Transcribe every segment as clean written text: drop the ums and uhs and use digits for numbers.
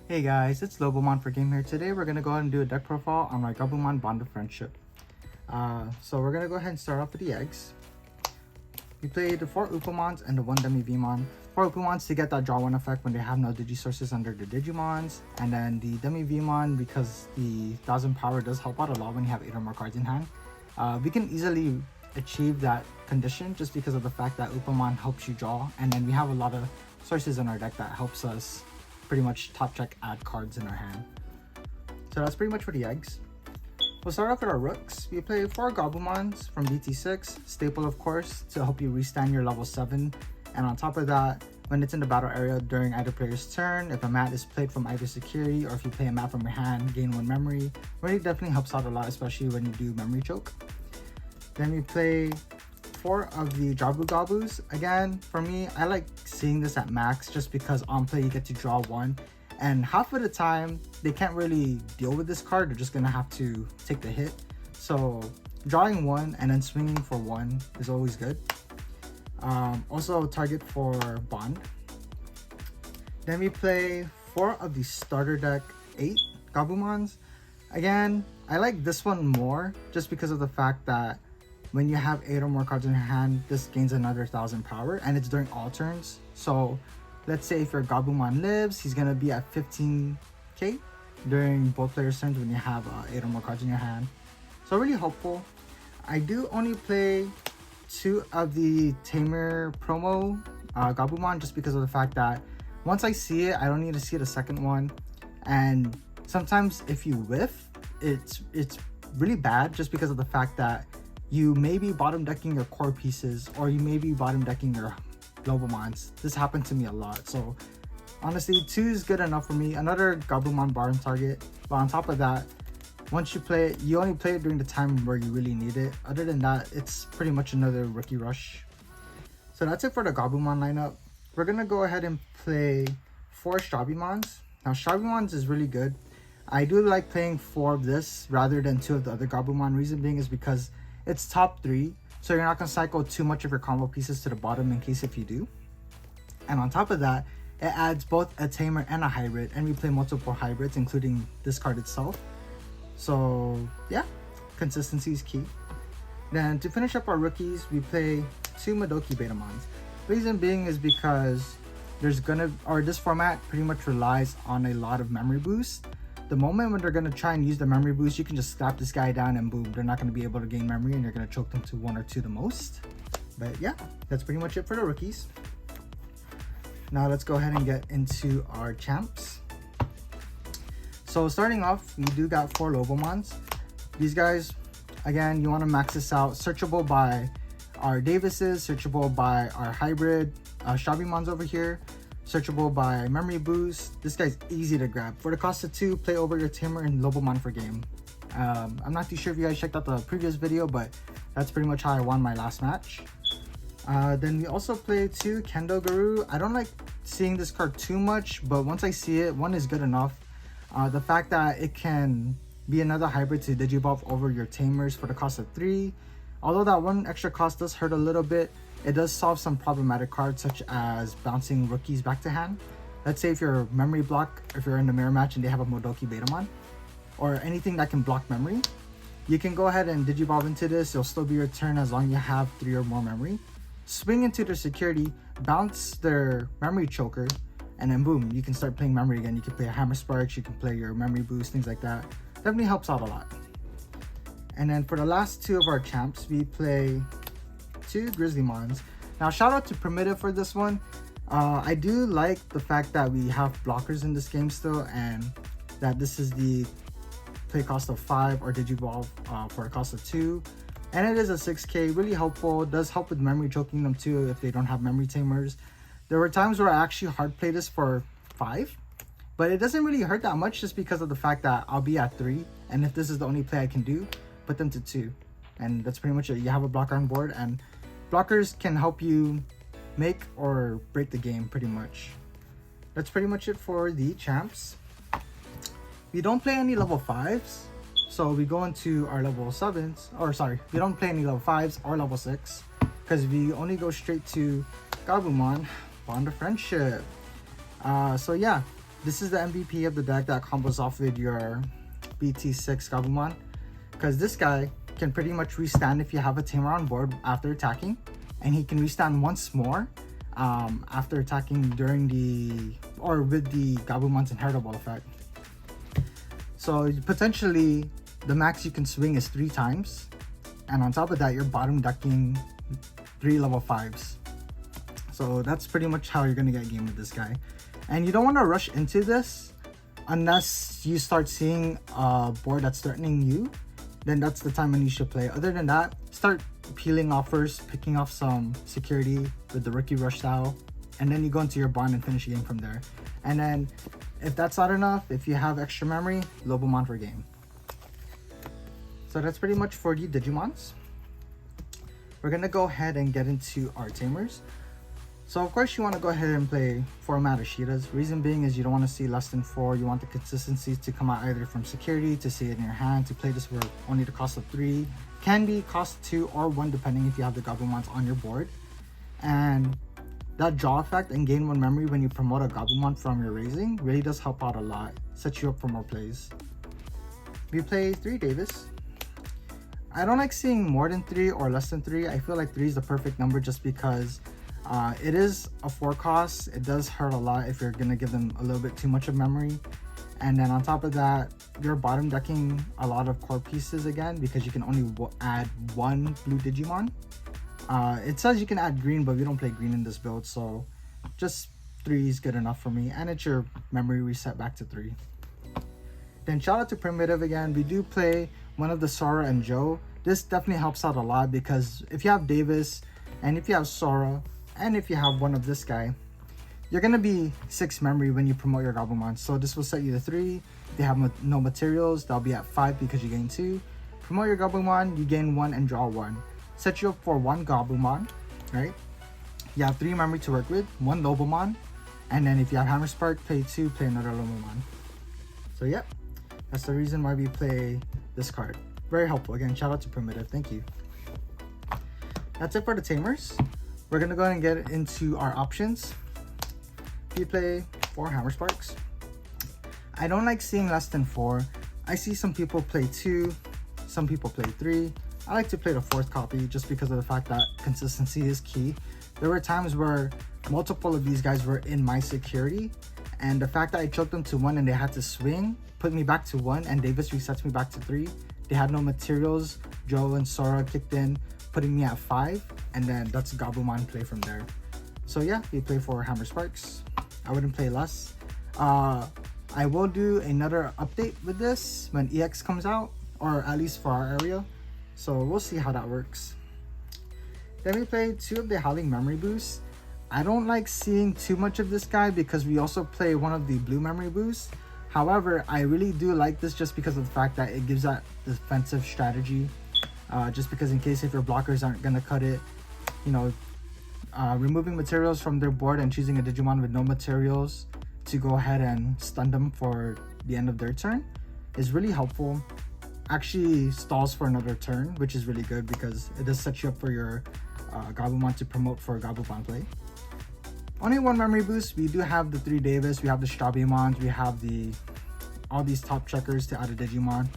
Hey guys, it's Gabumon for Game here. Today we're going to go ahead and do a deck profile on my Gabumon Bond of Friendship. So we're going to go ahead and start off with the eggs. We played the 4 Upamons and the 1 Demivimon. 4 Upamons to get that draw 1 effect when they have no Digisources under the Digimons. And then the Demivimon, because the 1000 power does help out a lot when you have 8 or more cards in hand. We can easily achieve that condition just because of the fact that Upamon helps you draw. And then we have a lot of sources in our deck that helps us pretty much top check add cards in our hand. So that's pretty much for the eggs. We'll start off with our rooks. We play 4 Gabumons from BT6, staple of course, to help you restand your level 7. And on top of that, when it's in the battle area during either player's turn, if a mat is played from either security or if you play a mat from your hand, gain 1 memory. Really definitely helps out a lot, especially when you do memory choke. Then we play 4 of the Gabus. Again, for me, I like seeing this at max just because on play you get to draw 1. And half of the time, they can't really deal with this card. They're just going to have to take the hit. So drawing 1 and then swinging for 1 is always good. Also target for Bond. Then we play 4 of the starter deck 8 Gabumons. Again, I like this one more just because of the fact that when you have 8 or more cards in your hand, this gains another 1000 power, and it's during all turns. So let's say if your Gabumon lives, he's gonna be at 15k during both players' turns when you have 8 or more cards in your hand. So really helpful. I do only play 2 of the Tamer promo Gabumon just because of the fact that once I see it, I don't need to see the second one. And sometimes if you whiff, it's really bad just because of the fact that you may be bottom decking your core pieces or you may be bottom decking your Gabumons. This happened to me a lot. So honestly, 2 is good enough for me. Another Gabumon bottom target. But on top of that, once you play it, you only play it during the time where you really need it. Other than that, it's pretty much another rookie rush. So that's it for the Gabumon lineup. We're going to go ahead and play 4 Strabimons. Now Strabimons is really good. I do like playing 4 of this rather than 2 of the other Gabumon. Reason being is because it's top 3, so you're not going to cycle too much of your combo pieces to the bottom in case if you do. And on top of that, it adds both a tamer and a hybrid, and we play multiple hybrids including this card itself. So yeah, consistency is key. Then to finish up our rookies, we play 2 Madoki Betamons. Reason being is because this format pretty much relies on a lot of memory boost. The moment when they're going to try and use the memory boost, you can just slap this guy down and boom, they're not going to be able to gain memory and you're going to choke them to 1 or 2 the most. But yeah, that's pretty much it for the rookies. Now let's go ahead and get into our champs. So starting off, we do got 4 Lobomons. These guys, again, you want to max this out. Searchable by our Davises, searchable by our hybrid Strabimons over here. Searchable by memory boost. This guy's easy to grab. For the cost of 2, play over your Tamer and Lobomon for game. I'm not too sure if you guys checked out the previous video, but that's pretty much how I won my last match. Then we also play 2 Kendo Guru. I don't like seeing this card too much, but once I see it, 1 is good enough. The fact that it can be another hybrid to Digivolve over your Tamers for the cost of 3. Although that 1 extra cost does hurt a little bit, it does solve some problematic cards such as bouncing rookies back to hand. Let's say if you're memory block, if you're in the mirror match and they have a Madoki Betamon, or anything that can block memory, you can go ahead and Digivolve into this. It'll still be your turn as long as you have 3 or more memory. Swing into their security, bounce their memory choker, and then boom, you can start playing memory again. You can play a Hammer Sparks, you can play your memory boost, things like that. Definitely helps out a lot. And then for the last 2 of our champs, we play 2 Grizzlymons. Now shout out to Primitive for this one. I do like the fact that we have blockers in this game still, and that this is the play cost of 5 or Digivolve for a cost of 2. And it is a 6k, really helpful. It does help with memory choking them too if they don't have memory tamers. There were times where I actually hard played this for 5, but it doesn't really hurt that much just because of the fact that I'll be at 3, and if this is the only play I can do, put them to 2. And that's pretty much it. You have a blocker on board, and blockers can help you make or break the game pretty much. That's pretty much it for the champs. We don't play any level 5s, so we go into our level 7s, or sorry, we don't play any level 5s or level 6 because we only go straight to Gabumon Bond of Friendship. So yeah, this is the MVP of the deck that combos off with your BT6 Gabumon, because this guy can pretty much restand if you have a tamer on board after attacking, and he can restand once more after attacking during with the Gabumon's inheritable effect. So potentially the max you can swing is 3 times, and on top of that you're bottom decking 3 level 5s. So that's pretty much how you're gonna get a game with this guy. And you don't want to rush into this unless you start seeing a board that's threatening you. Then that's the time when you should play. Other than that, start peeling off first, picking off some security with the Rookie Rush style, and then you go into your bond and finish the game from there. And then if that's not enough, if you have extra memory, Lobomon for game. So that's pretty much for the Digimons. We're gonna go ahead and get into our tamers. So of course you want to go ahead and play 4 Madashiras. Reason being is you don't want to see less than 4. You want the consistency to come out either from security, to see it in your hand, to play this for only the cost of 3. Can be cost 2 or 1 depending if you have the Gabumons on your board. And that draw effect and gain 1 memory when you promote a Gabumon from your raising really does help out a lot. Sets you up for more plays. We play 3 Davis. I don't like seeing more than 3 or less than 3. I feel like 3 is the perfect number just because it is a 4 cost. It does hurt a lot if you're gonna give them a little bit too much of memory. And then on top of that, you're bottom decking a lot of core pieces again because you can only add 1 blue Digimon. It says you can add green, but we don't play green in this build, so just 3 is good enough for me. And it's your memory reset back to 3. Then shout out to Primitive again. We do play one of the Sora and Joe. This definitely helps out a lot because if you have Davis, and if you have Sora, and if you have one of this guy, you're gonna be 6 memory when you promote your Gabumon. So this will set you to 3. If you have no materials, that'll be at 5 because you gain 2. Promote your Gabumon, you gain 1 and draw 1. Set you up for 1 Gabumon, right? You have 3 memory to work with, 1 Lobomon, and then if you have Hammer Spark, play 2, play another Lobomon. So yeah, that's the reason why we play this card. Very helpful. Again, shout out to Primitive, thank you. That's it for the tamers. We're gonna go ahead and get into our options. We play 4 Hammer Sparks. I don't like seeing less than 4. I see some people play 2, some people play 3. I like to play the 4th copy just because of the fact that consistency is key. There were times where multiple of these guys were in my security, and the fact that I choked them to 1 and they had to swing put me back to 1, and Davis resets me back to 3. They had no materials. Joe and Sora kicked in, putting me at 5, and then that's Gabumon play from there. So yeah, we play 4 Hammer Sparks. I wouldn't play less. I will do another update with this when EX comes out, or at least for our area. So we'll see how that works. Then we play 2 of the Howling Memory Boosts. I don't like seeing too much of this guy because we also play 1 of the Blue Memory Boosts. However, I really do like this just because of the fact that it gives that defensive strategy. Just because in case if your blockers aren't gonna cut it, you know, removing materials from their board and choosing a Digimon with no materials to go ahead and stun them for the end of their turn is really helpful. Actually stalls for another turn, which is really good because it does set you up for your Gabumon to promote for Gabumon play. Only 1 memory boost. We do have the 3 Davis, we have the Strabimons, we have all these top checkers to add a Digimon.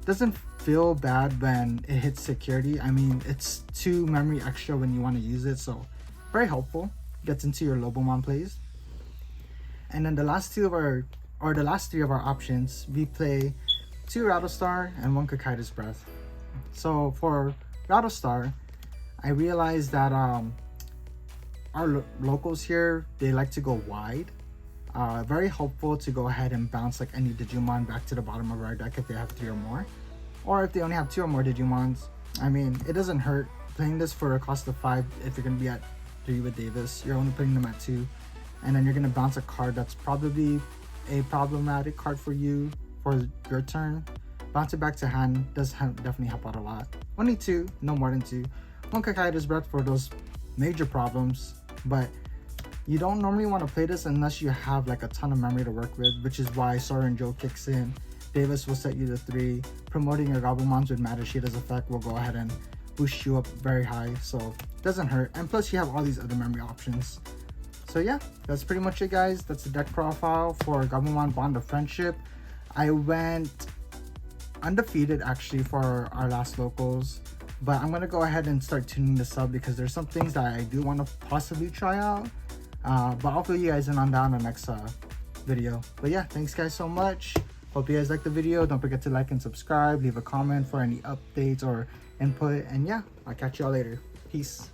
Doesn't feel bad when it hits security. I mean, it's 2 memory extra when you want to use it, so very helpful. Gets into your Lobomon plays. And then the last 3 of our options, we play 2 Rattlestar and 1 Kakaida's Breath. So for Rattlestar, I realized that our locals here, they like to go wide. Very helpful to go ahead and bounce like any Digimon back to the bottom of our deck if they have 3 or more. Or if they only have 2 or more Digimons. I mean, it doesn't hurt playing this for a cost of 5 if you're going to be at 3 with Davis. You're only putting them at 2. And then you're going to bounce a card that's probably a problematic card for you for your turn. Bounce it back to hand does definitely help out a lot. Only 2, no more than 2. 1 Kakaida's Breath for those major problems. But you don't normally want to play this unless you have like a ton of memory to work with, which is why Sora and Joe kicks in. Davis will set you to 3. Promoting your Gabumons with Madashida's effect will go ahead and boost you up very high, so it doesn't hurt. And plus you have all these other memory options. So yeah, that's pretty much it, guys. That's the deck profile for Gabumon Bond of Friendship. I went undefeated actually for our last locals, but I'm gonna go ahead and start tuning this up because there's some things that I do want to possibly try out. But I'll fill you guys in on that in the next video. But yeah, thanks guys so much. Hope you guys liked the video. Don't forget to like and subscribe. Leave a comment for any updates or input. And yeah, I'll catch y'all later. Peace.